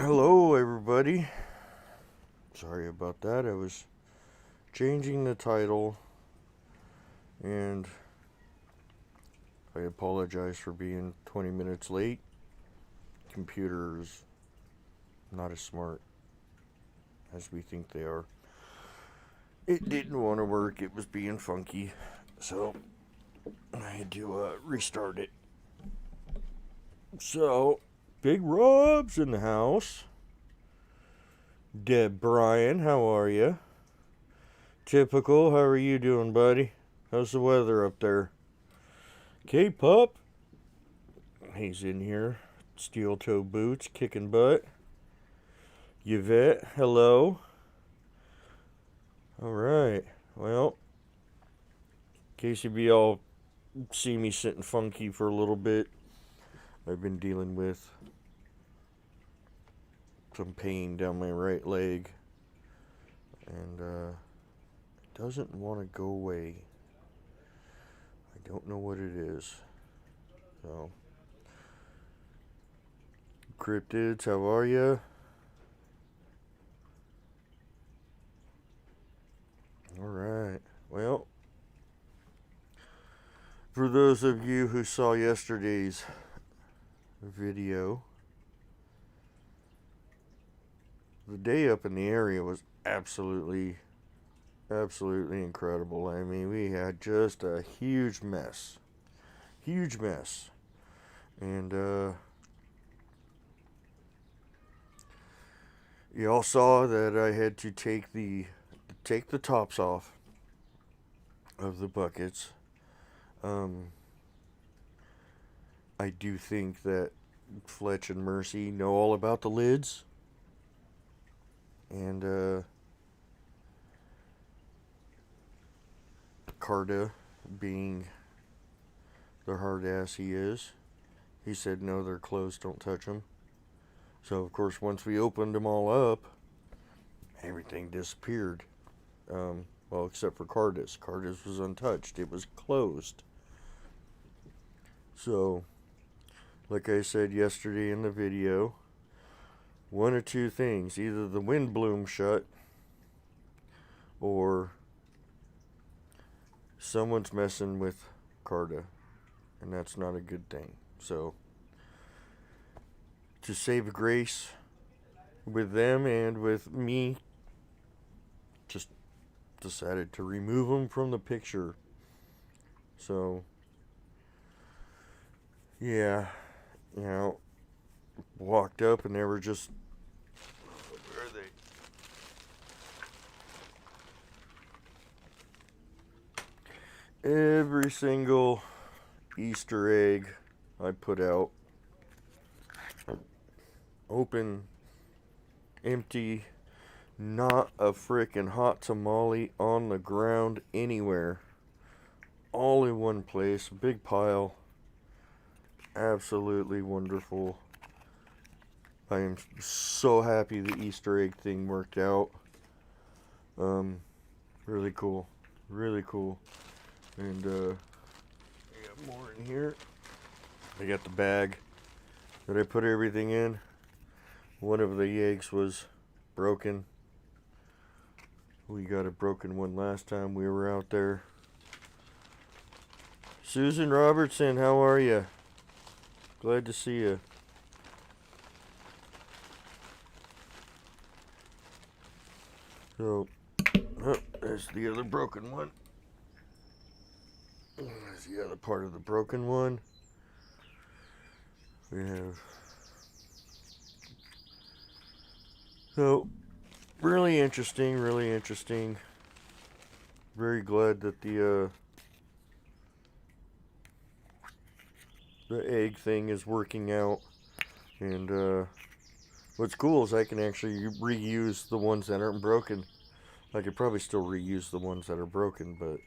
Hello, everybody. Sorry about that. I was changing the title, and I apologize for being 20 minutes late. Computers not as smart as we think they are. It didn't want to work. It was being funky, so I had to restart it. So, Big Rob's in the house. Deb Bryan, how are you? Typical, how are you doing, buddy? How's the weather up there? K-Pup, he's in here. Steel toe boots, kicking butt. Yvette, hello. Alright, well, in case you all see me sitting funky for a little bit, I've been dealing with some pain down my right leg, and it doesn't want to go away. I don't know what it is. So, cryptids, how are you? Alright, well, for those of you who saw yesterday's video, the day up in the area was absolutely incredible. I mean, we had just a huge mess. And you all saw that I had to take the tops off of the buckets. I do think that Fletch and Mercy know all about the lids. And Carta, being the hard ass he is, he said no, they're closed, don't touch them. So of course once we opened them all up, everything disappeared. Well, except for Carta's. Carta's was untouched. It was closed. So, like I said yesterday in the video, one of two things. Either the wind blew them shut, or someone's messing with Carta, and that's not a good thing. So, to save grace with them and with me, just decided to remove them from the picture. So, yeah, walked up and they were just, where are they? Every single Easter egg I put out, open, empty, not a frickin' hot tamale on the ground anywhere. All in one place, big pile. Absolutely wonderful. I am so happy the Easter egg thing worked out. Really cool. And I got more in here. I got the bag that I put everything in. One of the eggs was broken. We got a broken one last time we were out there. Susan Robertson, how are you? Glad to see you. So, there's the other broken one. There's the other part of the broken one. We have... So, really interesting. Very glad that the egg thing is working out. And what's cool is I can actually reuse the ones that aren't broken. I could probably still reuse the ones that are broken, but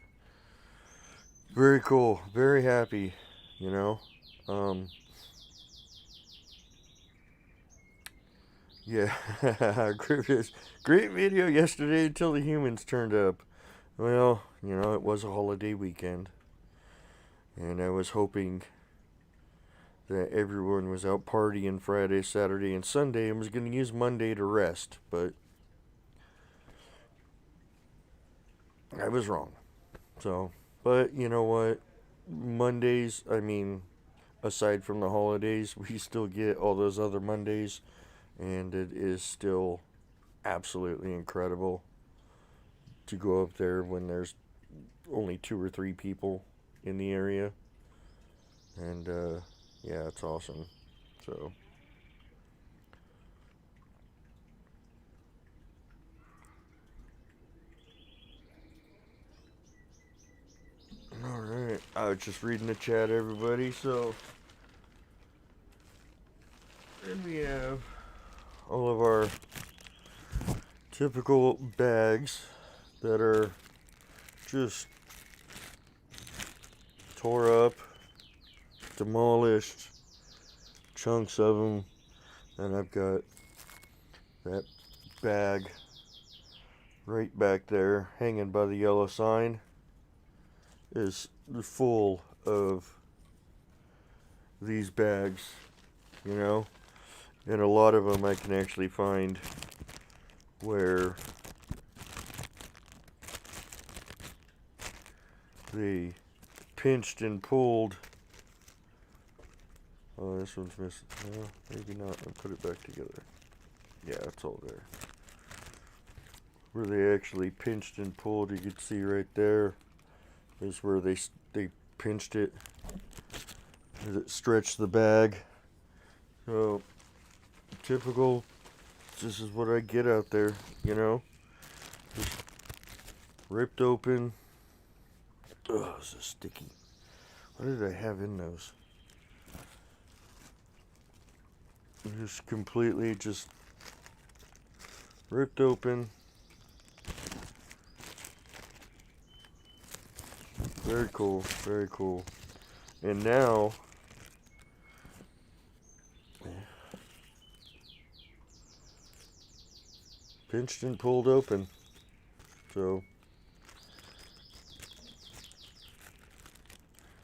very cool. Very happy, Yeah, great video yesterday until the humans turned up. Well, it was a holiday weekend, and I was hoping that everyone was out partying Friday, Saturday, and Sunday and was going to use Monday to rest, but I was wrong. So, but you know what? Mondays, I mean, aside from the holidays, we still get all those other Mondays, and it is still absolutely incredible to go up there when there's only 2 or 3 people in the area. And yeah, it's awesome. So, all right. I was just reading the chat, everybody. So, then we have all of our typical bags that are just tore up, demolished, chunks of them. And I've got that bag right back there hanging by the yellow sign is full of these bags, you know, and a lot of them I can actually find where they pinched and pulled. Oh, this one's missing. Well, maybe not. I'll put it back together. Yeah, it's all there. Where they actually pinched and pulled, you can see right there is where they pinched it. It stretched the bag. So, typical. This is what I get out there, you know. Just ripped open. Oh, this is sticky. What did I have in those? Just completely just ripped open. Very cool, very cool. And now, pinched and pulled open. So,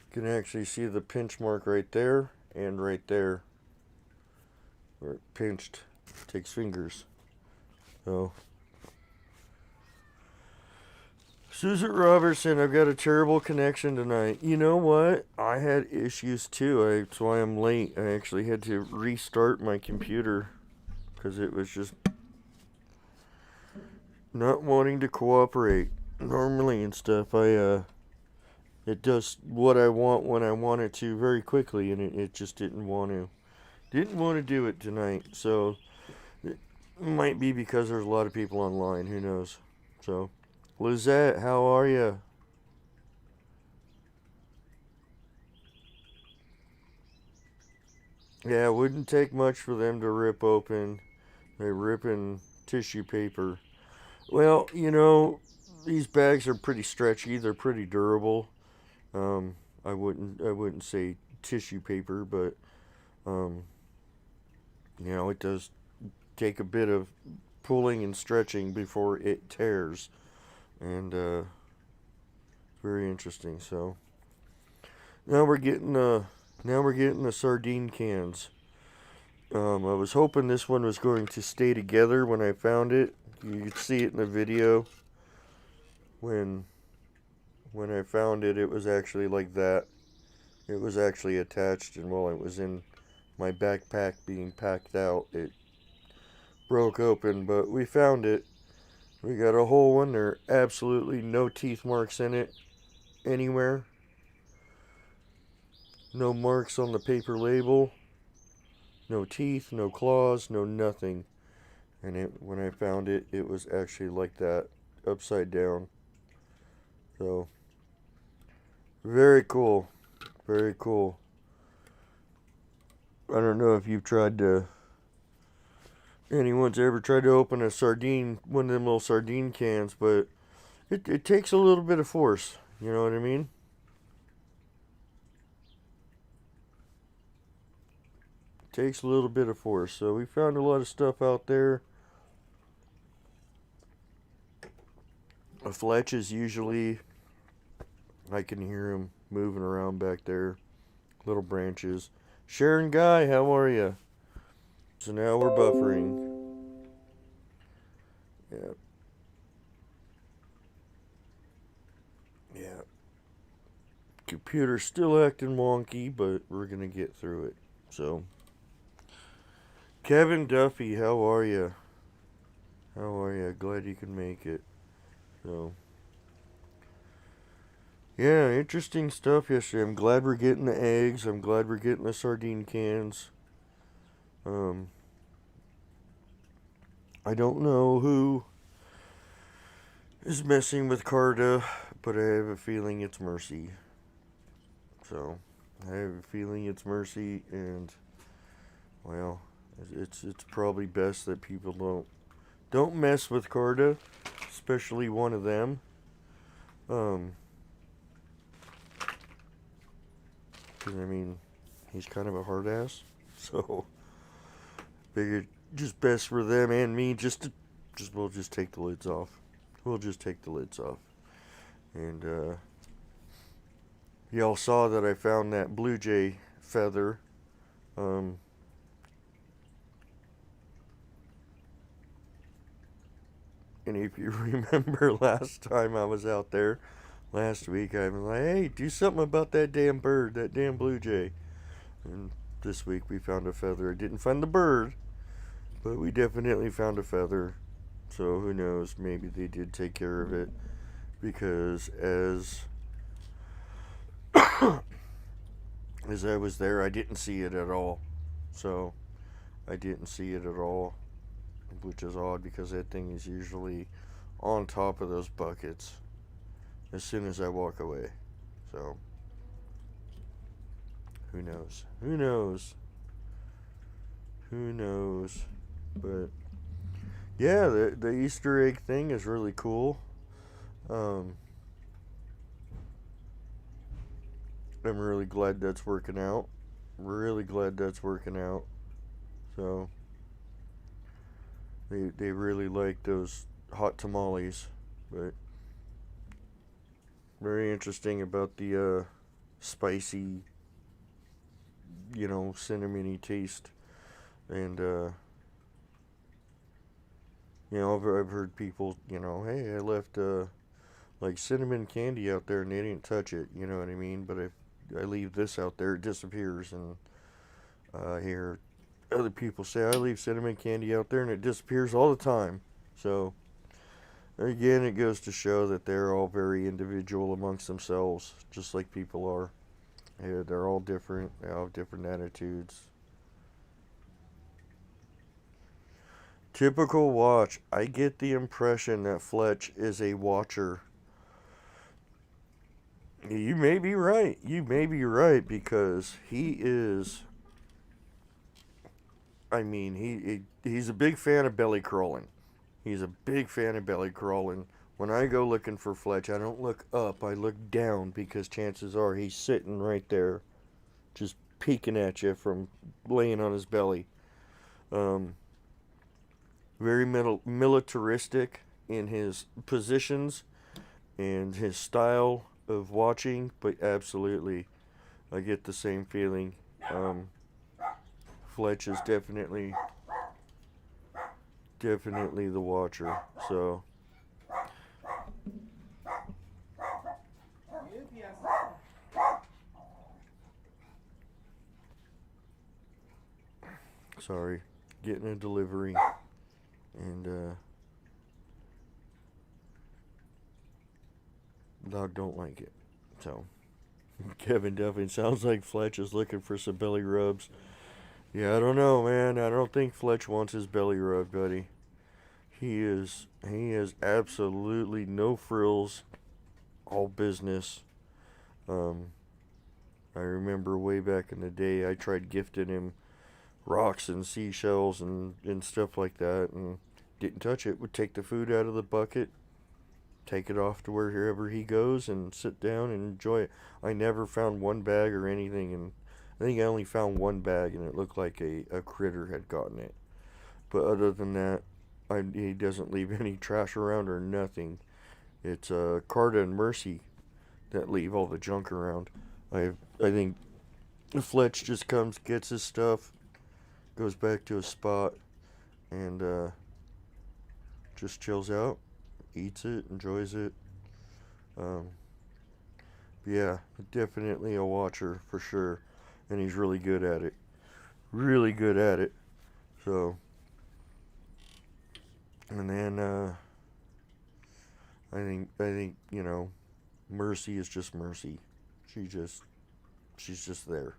you can actually see the pinch mark right there and right there. Where it pinched. Takes fingers. So, Susan Robertson, I've got a terrible connection tonight. You know what? I had issues too. That's why I'm late. I actually had to restart my computer because it was just not wanting to cooperate normally and stuff. It does what I want when I want it to very quickly, and it just didn't want to do it tonight. So it might be because there's a lot of people online. Who knows? So, Lizette, how are you? Yeah, it wouldn't take much for them to rip open. They're ripping tissue paper. Well, you know, these bags are pretty stretchy. They're pretty durable. Um, I wouldn't say tissue paper, but um, you know, it does take a bit of pulling and stretching before it tears, and very interesting. So now we're getting the sardine cans. I was hoping this one was going to stay together when I found it. You could see it in the video when I found it. It was actually like that. It was actually attached, and while it was in my backpack being packed out, it broke open. But we found it. We got a whole one. There are absolutely no teeth marks in it anywhere. No marks on the paper label. No teeth, no claws, no nothing. And when I found it, it was actually like that, upside down. So, very cool. Very cool. I don't know if anyone's ever tried to open one of them little sardine cans, but it takes a little bit of force. You know what I mean? It takes a little bit of force. So we found a lot of stuff out there. Fletches usually, I can hear them moving around back there. Little branches. Sharon Guy, how are you? So now we're buffering. Yeah. Yeah. Computer's still acting wonky, but we're gonna get through it. So, Kevin Duffy, how are you? How are you? Glad you can make it. So, yeah, interesting stuff yesterday. I'm glad we're getting the eggs. I'm glad we're getting the sardine cans. Um, I don't know who is messing with Carta, but I have a feeling it's Mercy. So, I have a feeling it's Mercy, and well, it's probably best that people don't mess with Carta, especially one of them. Um, 'Cause I mean, he's kind of a hard ass, so figured just best for them and me we'll just take the lids off. We'll just take the lids off. And y'all saw that I found that blue jay feather. Um, and if you remember last time I was out there, last week, I was like, hey, do something about that damn bird, that damn blue jay. And this week we found a feather. I didn't find the bird, but we definitely found a feather. So who knows, maybe they did take care of it, because as I was there, I didn't see it at all. So I didn't see it at all, which is odd because that thing is usually on top of those buckets as soon as I walk away. So who knows? Who knows? Who knows? But yeah, the Easter egg thing is really cool. I'm really glad that's working out. Really glad that's working out. So they really like those hot tamales, but very interesting about the spicy, cinnamony taste. And I've heard people, hey, I left like cinnamon candy out there and they didn't touch it, you know what I mean? But if I leave this out there, it disappears. And I hear other people say, I leave cinnamon candy out there and it disappears all the time. So again, it goes to show that they're all very individual amongst themselves, just like people are. Yeah, they're all different. They all have different attitudes. Typical watch. I get the impression that Fletch is a watcher. You may be right. You may be right, because he is. I mean, he's a big fan of belly crawling. He's a big fan of belly crawling. When I go looking for Fletch, I don't look up. I look down, because chances are he's sitting right there, just peeking at you from laying on his belly. Very militaristic in his positions and his style of watching, but absolutely, I get the same feeling. Fletch is definitely the watcher. So sorry, getting a delivery, and dog don't like it. So Kevin Duffy, sounds like Fletch is looking for some belly rubs. Yeah, I don't know, man. I don't think Fletch wants his belly rubbed, buddy. He has absolutely no frills, all business. I remember way back in the day, I tried gifting him rocks and seashells and stuff like that, and didn't touch it. Would take the food out of the bucket, take it off to wherever he goes, and sit down and enjoy it. I never found one bag or anything, and I think I only found one bag, and it looked like a critter had gotten it. But other than that, he doesn't leave any trash around or nothing. It's Carta and Mercy that leave all the junk around. I think Fletch just comes, gets his stuff, goes back to his spot, and just chills out, eats it, enjoys it. Um, yeah, definitely a watcher for sure, and he's really good at it. Really good at it. So, and then I think Mercy is just Mercy. She's just there.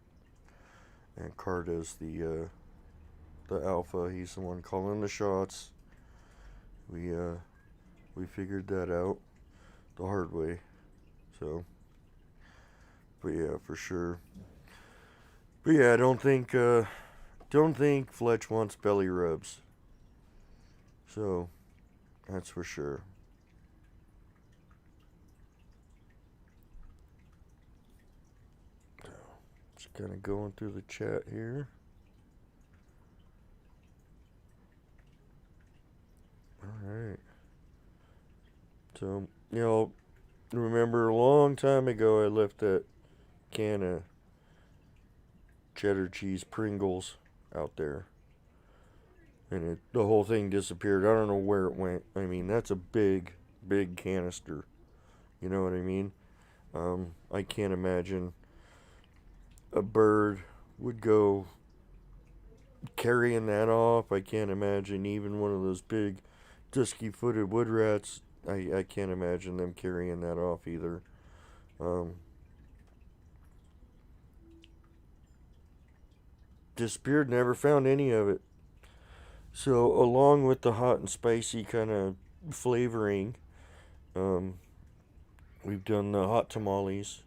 And Carter's the alpha. He's the one calling the shots. We figured that out the hard way. So, but yeah, for sure. But yeah, I don't think Fletch wants belly rubs. So, that's for sure. Just kind of going through the chat here. Alright. So, remember a long time ago I left that can of cheddar cheese Pringles out there. And the whole thing disappeared. I don't know where it went. I mean, that's a big, big canister. You know what I mean? I can't imagine a bird would go carrying that off. I can't imagine even one of those big dusky-footed wood rats. I can't imagine them carrying that off either. Disappeared, never found any of it. So along with the hot and spicy kind of flavoring, we've done the hot tamales,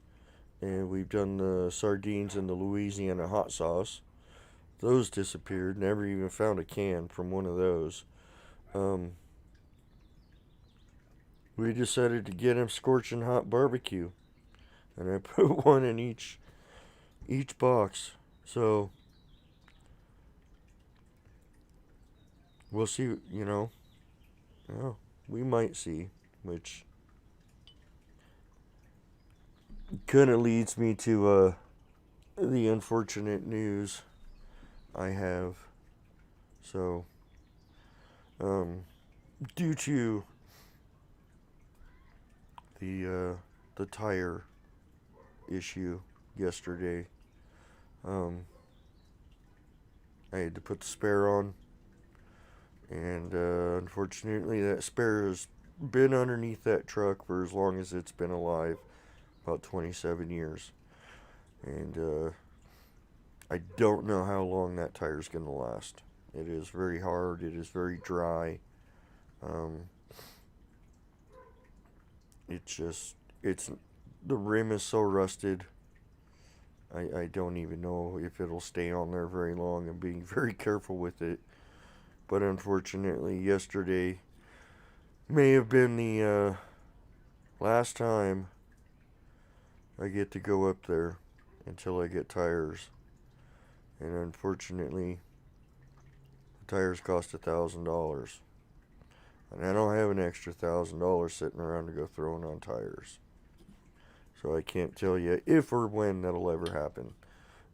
and we've done the sardines and the Louisiana hot sauce. Those disappeared. Never even found a can from one of those. We decided to get him scorching hot barbecue, and I put one in each box. So we'll see. Well, we might see, which kind of leads me to the unfortunate news I have. So, due to the tire issue yesterday, I had to put the spare on, and unfortunately that spare has been underneath that truck for as long as it's been alive, about 27 years. And I don't know how long that tire's going to last. It is very hard. It is very dry. It's the rim is so rusted. I don't even know if it'll stay on there very long. I'm being very careful with it. But unfortunately, yesterday may have been the last time I get to go up there until I get tires. And unfortunately, the tires cost $1,000. And I don't have an extra $1,000 sitting around to go throwing on tires. So I can't tell you if or when that'll ever happen.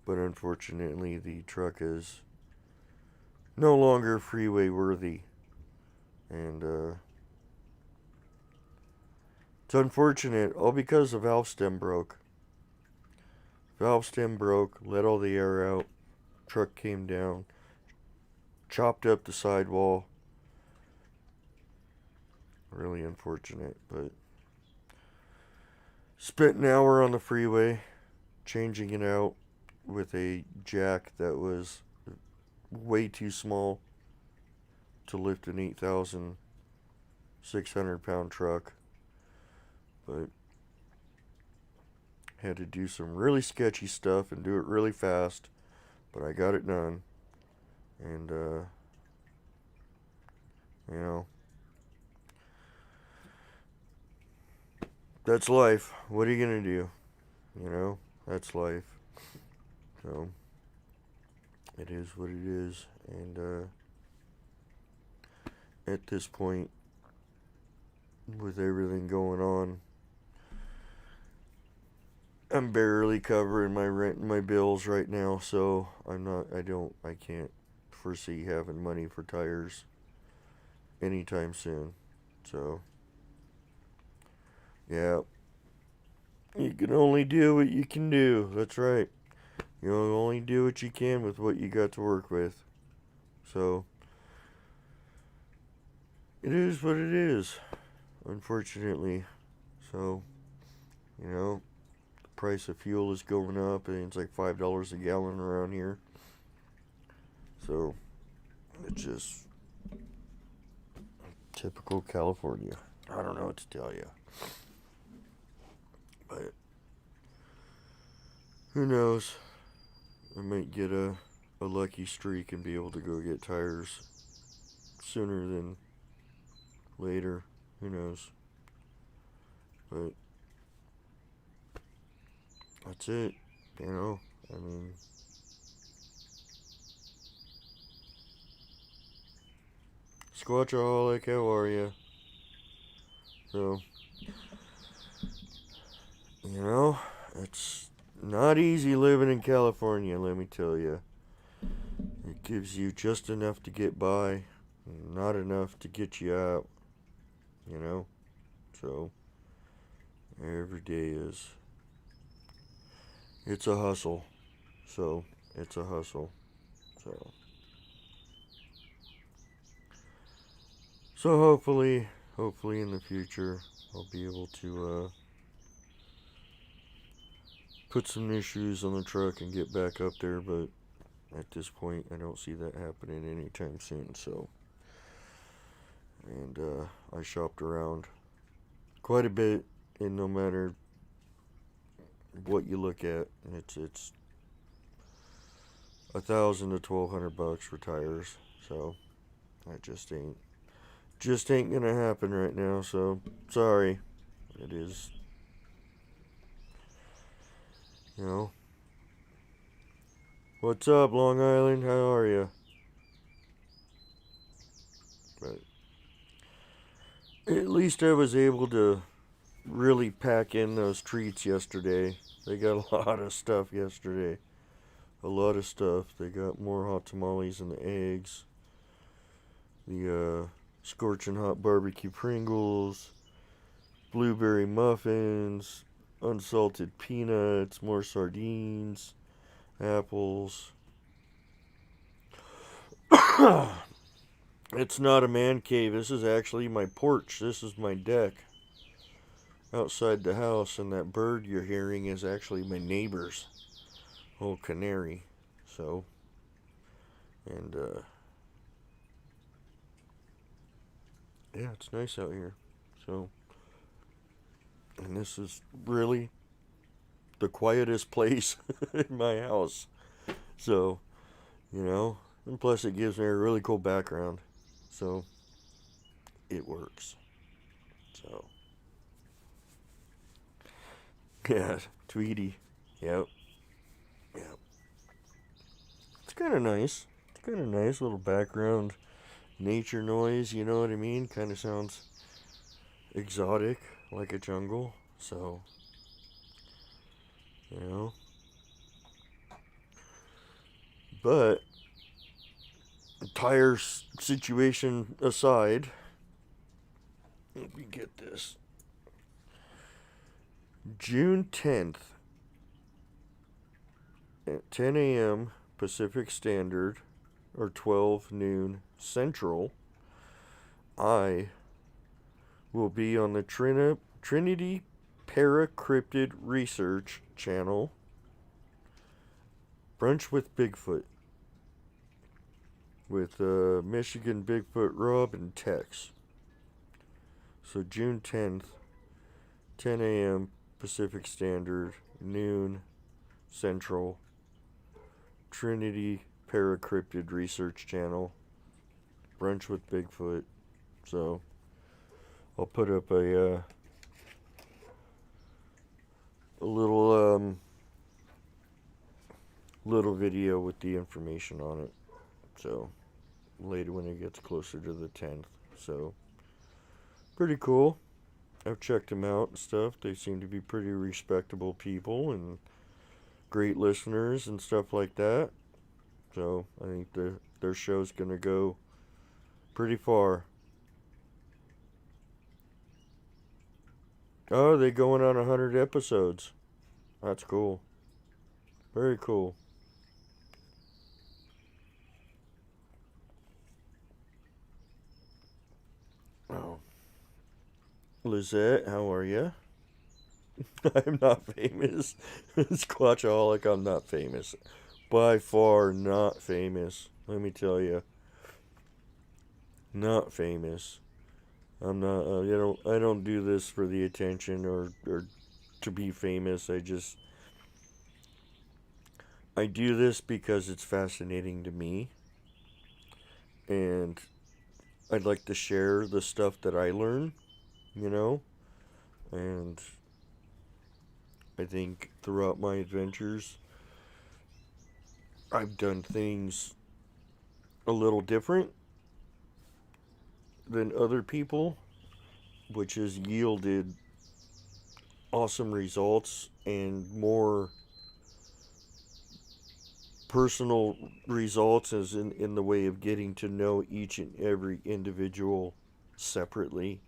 But unfortunately, the truck is no longer freeway worthy. And it's unfortunate, all because the valve stem broke. Valve stem broke, let all the air out. Truck came down, chopped up the sidewall. Really unfortunate, but spent an hour on the freeway changing it out with a jack that was way too small to lift an 8,600 pound truck. But had to do some really sketchy stuff and do it really fast. But I got it done. And, that's life. What are you going to do? That's life. So, it is what it is. And, at this point, with everything going on, I'm barely covering my rent and my bills right now, so I can't foresee having money for tires anytime soon. So, yeah, you can only do what you can do. That's right. You only do what you can with what you got to work with. So, it is what it is, unfortunately. So, you know, the price of fuel is going up, and it's like $5 a gallon around here. So, it's just typical California. I don't know what to tell you. But, who knows? I might get a lucky streak and be able to go get tires sooner than later. Who knows? But that's it. You know, I mean, Squatchaholic, how are you? So, you know, it's not easy living in California, let me tell you. It gives you just enough to get by, not enough to get you out, you know? So, every day it's a hustle. So, it's a hustle. So hopefully in the future, I'll be able to put some new shoes on the truck and get back up there, but at this point, I don't see that happening anytime soon. So, and I shopped around quite a bit, and no matter what you look at, it's $1,000 to $1,200 for tires. So that just ain't gonna happen right now. So sorry, it is. You know. What's up, Long Island? How are you? But at least I was able to really pack in those treats yesterday. They got a lot of stuff yesterday. A lot of stuff. They got more hot tamales and the eggs. The scorching hot barbecue Pringles. Blueberry muffins. Unsalted peanuts. More sardines. Apples. It's not a man cave. This is actually my porch. This is my deck outside the house, and that bird you're hearing is actually my neighbor's old canary. So, and yeah, it's nice out here. So, and this is really the quietest place in my house. So, you know, and plus it gives me a really cool background. So, it works. So, yeah, Tweety. Yep. Yep. It's kind of nice. It's kind of nice little background nature noise, you know what I mean? Kind of sounds exotic, like a jungle. So, you know. But, tire situation aside, let me get this. June 10th at 10 a.m. Pacific Standard, or 12 noon Central, I will be on the Trinity Paracryptid Research Channel, Brunch with Bigfoot, with Michigan Bigfoot Rob and Tex. So June 10th, 10 a.m. Pacific Standard, noon Central, Trinity Paracryptid Research Channel, Brunch with Bigfoot. So I'll put up a little little video with the information on it. So later when it gets closer to the 10th. So pretty cool. I've checked them out and stuff. They seem to be pretty respectable people and great listeners and stuff like that. So I think their show's gonna go pretty far. Oh, they going on 100 episodes. That's cool. Very cool. Oh, Lizette, how are you? I'm not famous. Squatchaholic, I'm not famous. By far not famous. Let me tell you, not famous. I'm not. I don't do this for the attention or to be famous. I do this because it's fascinating to me, and I'd like to share the stuff that I learn. You know, and I think throughout my adventures, I've done things a little different than other people, which has yielded awesome results and more personal results as in the way of getting to know each and every individual separately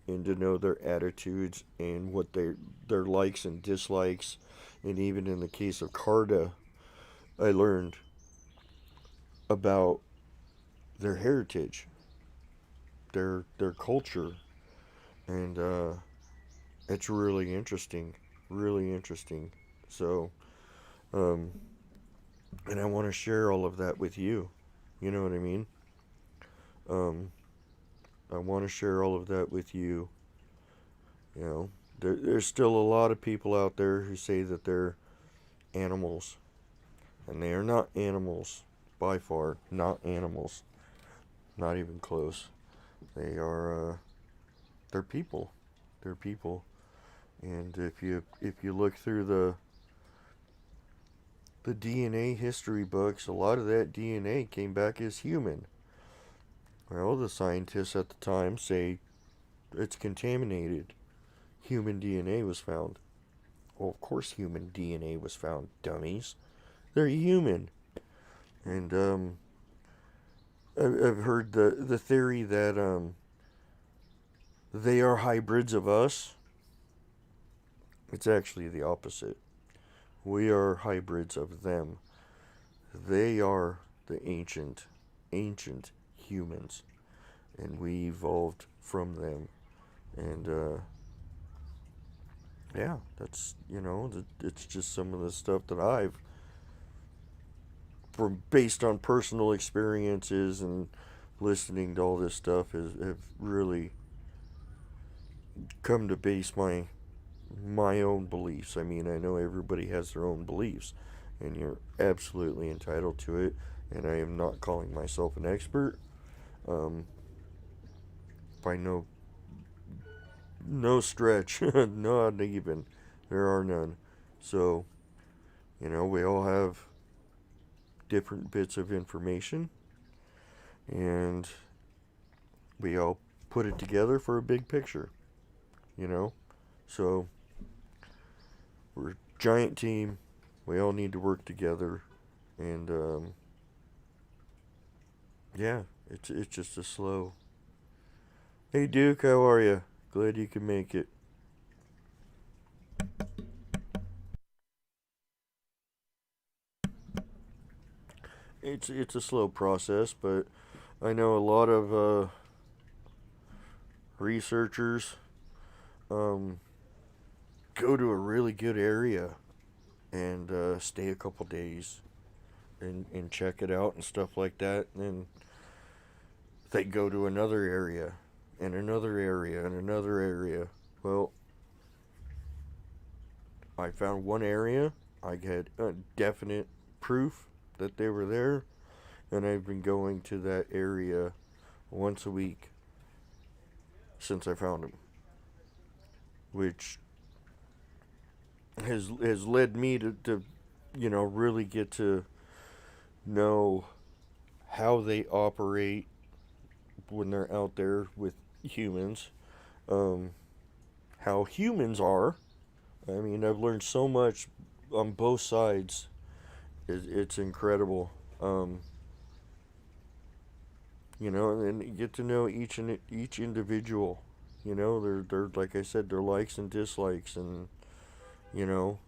and to know their attitudes and what their likes and dislikes. And even in the case of Carta, I learned about their heritage, their culture, and it's really interesting. So, um, and I want to share all of that with you. You know what I mean? Um, I want to share all of that with you. You know, there's still a lot of people out there who say that they're animals, and they are not animals by far. Not animals. Not even close. They are. They're people. They're people. And if you look through the DNA history books, a lot of that DNA came back as human. Well, the scientists at the time say it's contaminated. Human DNA was found. Well, of course, human DNA was found, dummies. They're human. And I've heard the theory that they are hybrids of us. It's actually the opposite. We are hybrids of them. They are the ancient humans, and we evolved from them. And yeah, that's it's just some of the stuff that I've, from based on personal experiences and listening to all this stuff, have really come to base my own beliefs. I mean, I know everybody has their own beliefs, and you're absolutely entitled to it. And I am not calling myself an expert. Um, by no stretch, not even. There are none. So we all have different bits of information, and we all put it together for a big picture. You know, so we're a giant team. We all need to work together, and yeah, it's just a slow. Hey Duke, how are you? Glad you can make it. It's a slow process, but I know a lot of researchers um, go to a really good area and stay a couple days and check it out and stuff like that. And then they go to another area and another area and another area. Well, I found one area. I had definite proof that they were there, and I've been going to that area once a week since I found them, which has led me to really get to know how they operate when they're out there with humans. Um, how humans are. I mean, I've learned so much on both sides. It's incredible. Um, and you get to know each individual. They're like I said, their likes and dislikes, and you know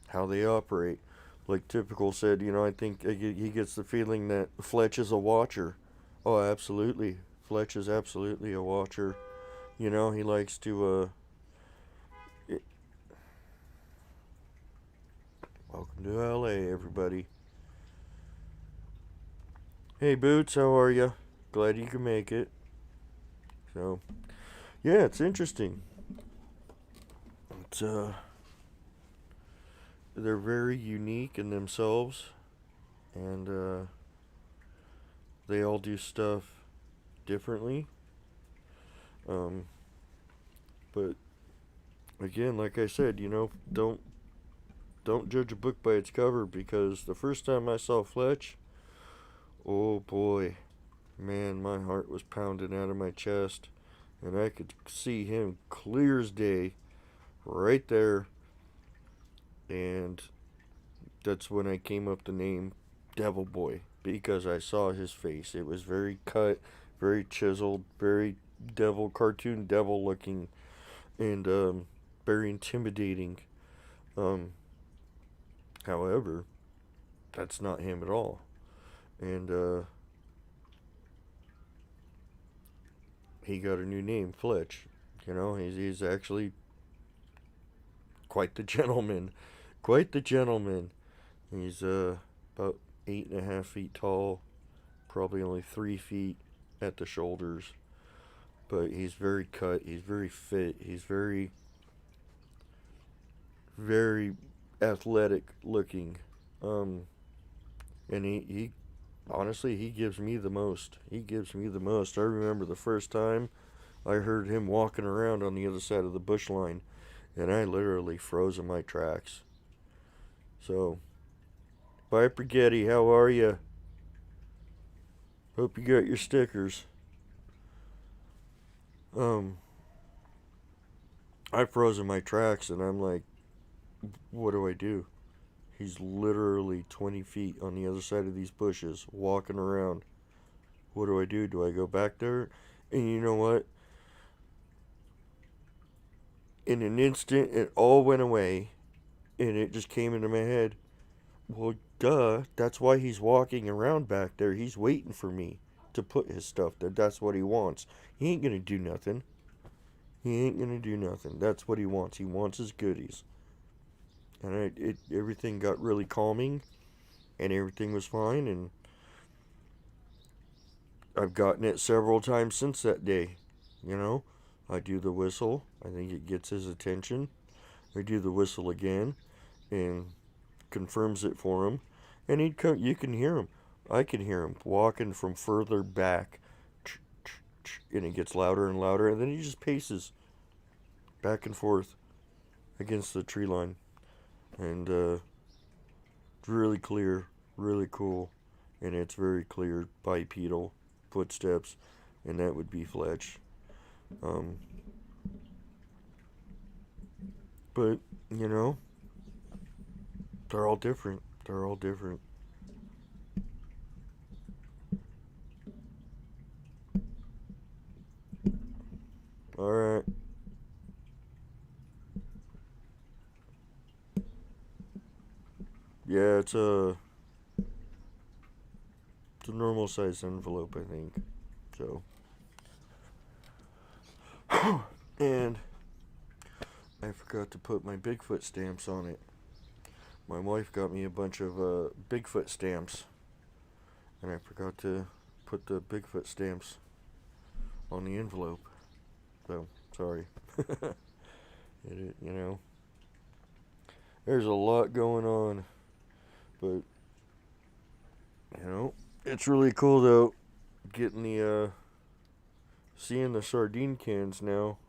how they operate. Like Typical said, I think he gets the feeling that Fletch is a watcher. Oh, absolutely, Fletch is absolutely a watcher. He likes to. Welcome to LA, everybody. Hey, Boots, how are you? Glad you can make it. So, yeah, it's interesting. It's they're very unique in themselves, and they all do stuff differently. Um, but again, like I said, don't judge a book by its cover, because the first time I saw Fletch, oh boy, man, my heart was pounding out of my chest, and I could see him clear as day right there, and that's when I came up the name Devil Boy, because I saw his face. It was very cut, very chiseled, very cartoon devil looking, and very intimidating. Um, However, that's not him at all, and he got a new name, Fletch. He's actually quite the gentleman, quite the gentleman. He's about 8.5 feet tall, probably only 3 feet at the shoulders, but he's very cut. He's very fit. He's very, very athletic looking. Um, and he honestly, he gives me the most. He gives me the most. I remember the first time I heard him walking around on the other side of the bush line, and I literally froze in my tracks. So, bye, Spaghetti. How are you? Hope you got your stickers. Um, I froze in my tracks, and I'm like, what do I do? He's literally 20 feet on the other side of these bushes, walking around. What do I do? Do I go back there? And you know what? In an instant, it all went away, and it just came into my head. Well, duh. That's why he's walking around back there. He's waiting for me to put his stuff there. That's what he wants. He ain't gonna do nothing. He ain't gonna do nothing. That's what he wants. He wants his goodies. And everything got really calming, and everything was fine. And I've gotten it several times since that day. You know, I do the whistle. I think it gets his attention. I do the whistle again, and confirms it for him, and he'd come. You can hear him. I can hear him walking from further back, and it gets louder and louder, and then he just paces back and forth against the tree line, and really clear, really cool, and it's very clear bipedal footsteps, and that would be Fletch. Um, but you know, they're all different. They're all different. All right. Yeah, it's a normal size envelope, I think. So, and I forgot to put my Bigfoot stamps on it. My wife got me a bunch of Bigfoot stamps, and I forgot to put the Bigfoot stamps on the envelope. So, sorry. You know, there's a lot going on, but it's really cool though, getting the seeing the sardine cans now.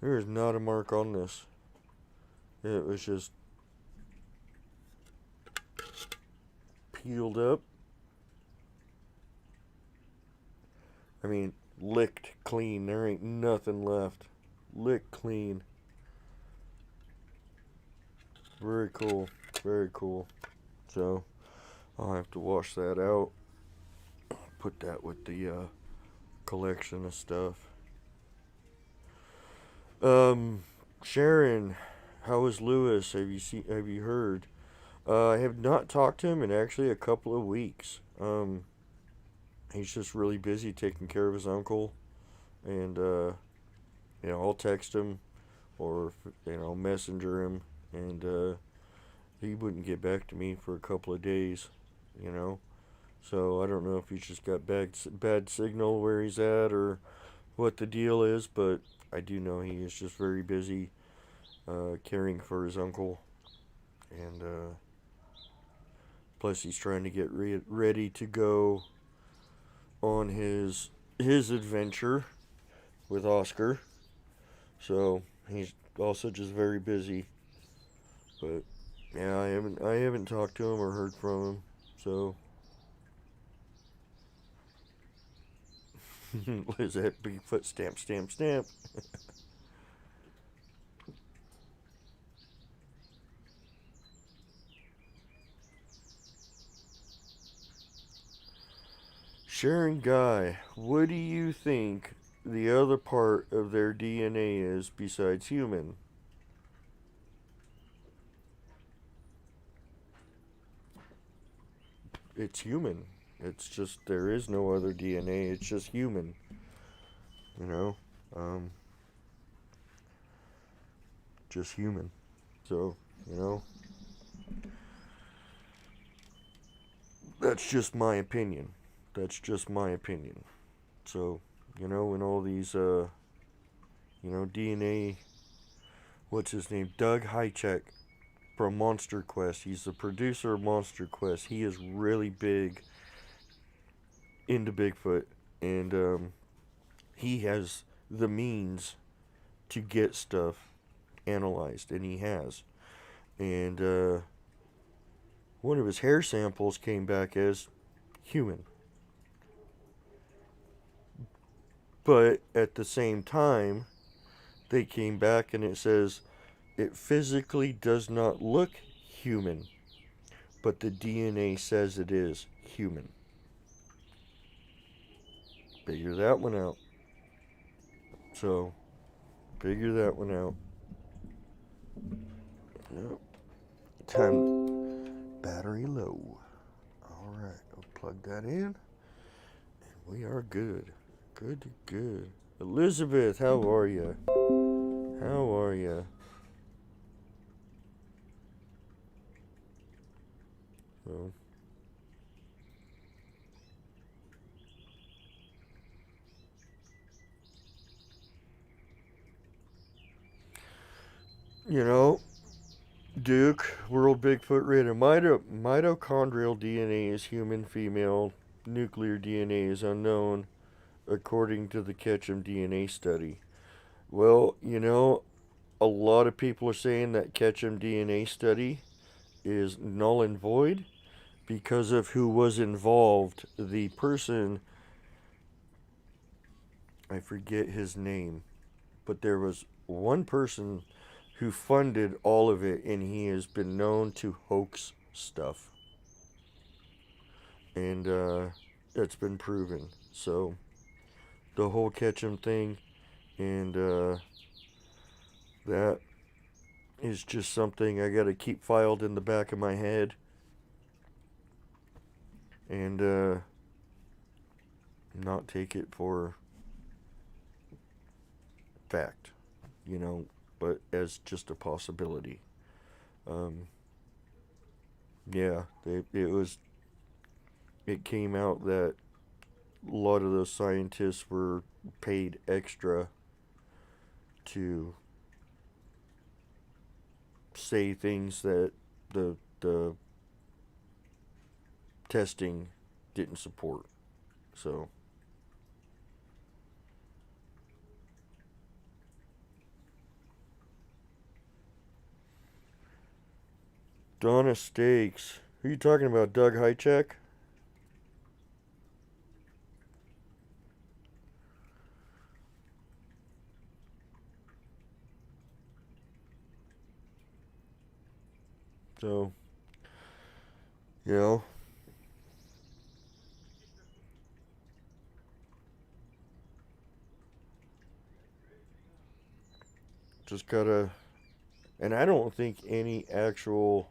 There is not a mark on this. It was just peeled up. I mean, licked clean. There ain't nothing left. lick clean. Very cool. Very cool. So, I'll have to wash that out. Put that with the collection of stuff. Sharon, how is Lewis? Have you heard? I have not talked to him in actually a couple of weeks. He's just really busy taking care of his uncle, and I'll text him or messenger him, and he wouldn't get back to me for a couple of days, you know. So I don't know if he's just got bad signal where he's at or what the deal is, but I do know he is just very busy caring for his uncle, and plus he's trying to get ready to go on his adventure with Oscar. So he's also just very busy. But yeah, I haven't talked to him or heard from him. So is that Bigfoot stamp, stamp, stamp? Sharon Guy, what do you think the other part of their DNA is besides human? It's human. It's just there is no other DNA. It's just human. You know, um, just human. So that's just my opinion. That's just my opinion. So in all these DNA. What's his name? Doug Hychek from Monster Quest. He's the producer of Monster Quest. He is really big into Bigfoot, and he has the means to get stuff analyzed, and he has. And one of his hair samples came back as human. But at the same time, they came back and it says it physically does not look human, but the DNA says it is human. Figure that one out. So, figure that one out. Yep. Time. Battery low. Alright, I'll plug that in. And we are good. Good to good. Elizabeth, how are you? How are you? Well, Duke, World Bigfoot Radar. Mitochondrial DNA is human female. Nuclear DNA is unknown, according to the Ketchum DNA study. Well, a lot of people are saying that Ketchum DNA study is null and void because of who was involved. The person, I forget his name, but there was one person who funded all of it, and he has been known to hoax stuff. And it's been proven. So, the whole Ketchum thing, and that is just something I gotta keep filed in the back of my head. And not take it for fact, but as just a possibility. Yeah, it came out that a lot of those scientists were paid extra to say things that the testing didn't support. So Donna Steaks. Who are you talking about, Doug Hychek? So, you know, just gotta. And I don't think any actual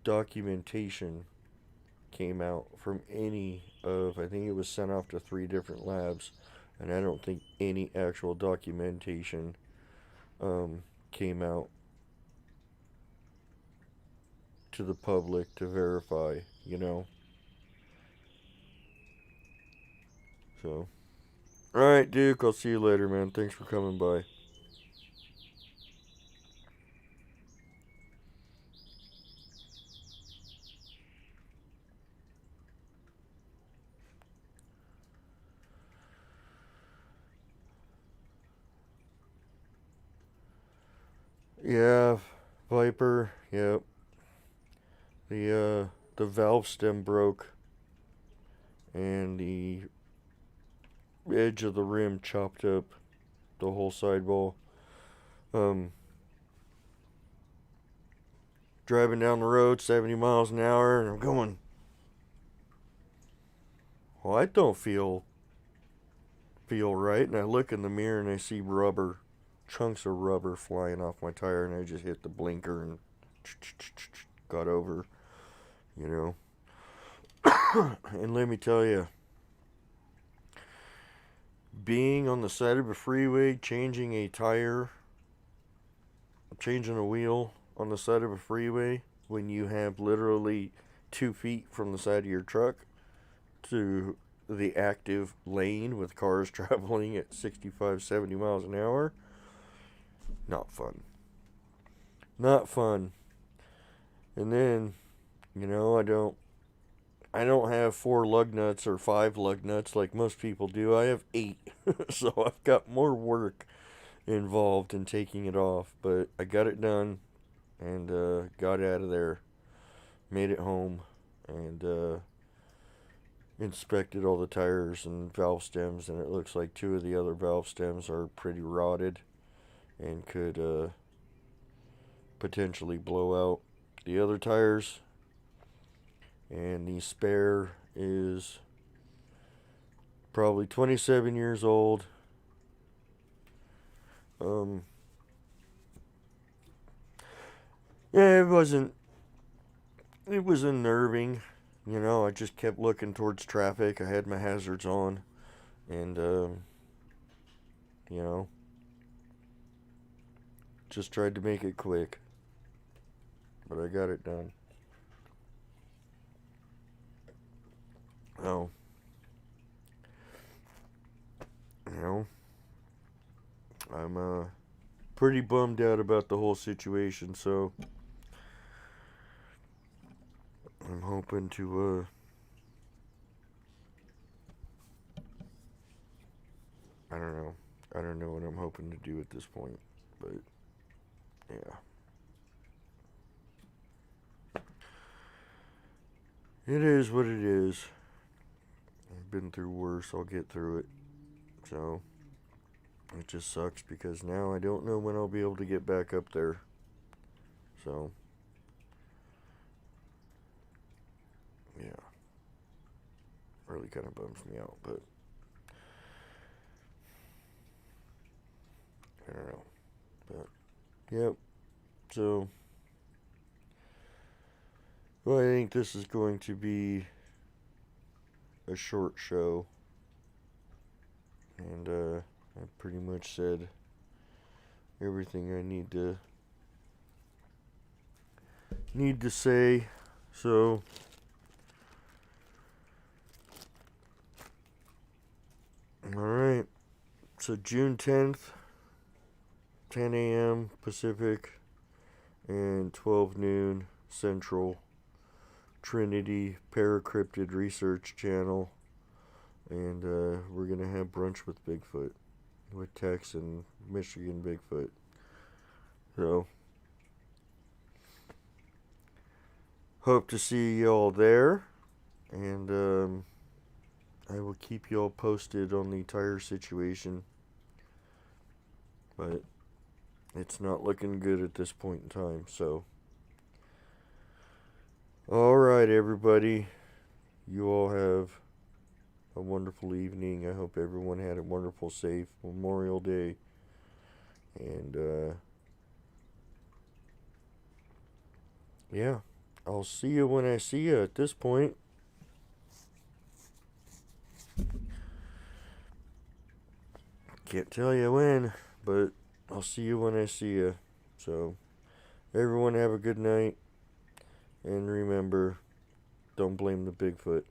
documentation came out from any of. I think it was sent off to 3 different labs, and I don't think any actual documentation came out to the public to verify, you know. So, all right, Duke. I'll see you later, man. Thanks for coming by. Yeah, Viper. Yep. The valve stem broke, and the edge of the rim chopped up the whole sidewall. Um, Driving down the road 70 miles an hour, and I'm going, well, I don't feel right. And I look in the mirror and I see rubber, chunks of rubber flying off my tire, and I just hit the blinker and got over, you know. And let me tell you, being on the side of a freeway, changing a tire, changing a wheel on the side of a freeway when you have literally 2 feet from the side of your truck to the active lane with cars traveling at 65, 70 miles an hour, not fun. Not fun. And then, you know, I don't have 4 lug nuts or 5 lug nuts like most people do. I have 8. So I've got more work involved in taking it off, but I got it done and got out of there, made it home, and inspected all the tires and valve stems, and it looks like 2 of the other valve stems are pretty rotted and could potentially blow out the other tires. And the spare is probably 27 years old. Yeah, it was unnerving. You know, I just kept looking towards traffic. I had my hazards on, and you know, just tried to make it quick, but I got it done. Oh, you know, I'm pretty bummed out about the whole situation, so I'm hoping to I don't know. I don't know what I'm hoping to do at this point, but yeah. It is what it is. I've been through worse. I'll get through it. So, it just sucks because now I don't know when I'll be able to get back up there. So, yeah. Really kind of bums me out, but I don't know. But, yep. So, well, I think this is going to be a short show. And, I pretty much said everything I need to say. So, all right. So June 10th, 10 a.m. Pacific and 12 noon Central, Trinity Paracryptid Research Channel, and we're gonna have brunch with Bigfoot, with Tex and Michigan Bigfoot. So, hope to see y'all there, and I will keep y'all posted on the tire situation, but it's not looking good at this point in time. So, All right, everybody. You all have a wonderful evening. I hope everyone had a wonderful, safe Memorial Day. And, yeah, I'll see you when I see you at this point. Can't tell you when, but I'll see you when I see you. So, everyone have a good night. And remember, don't blame the Bigfoot.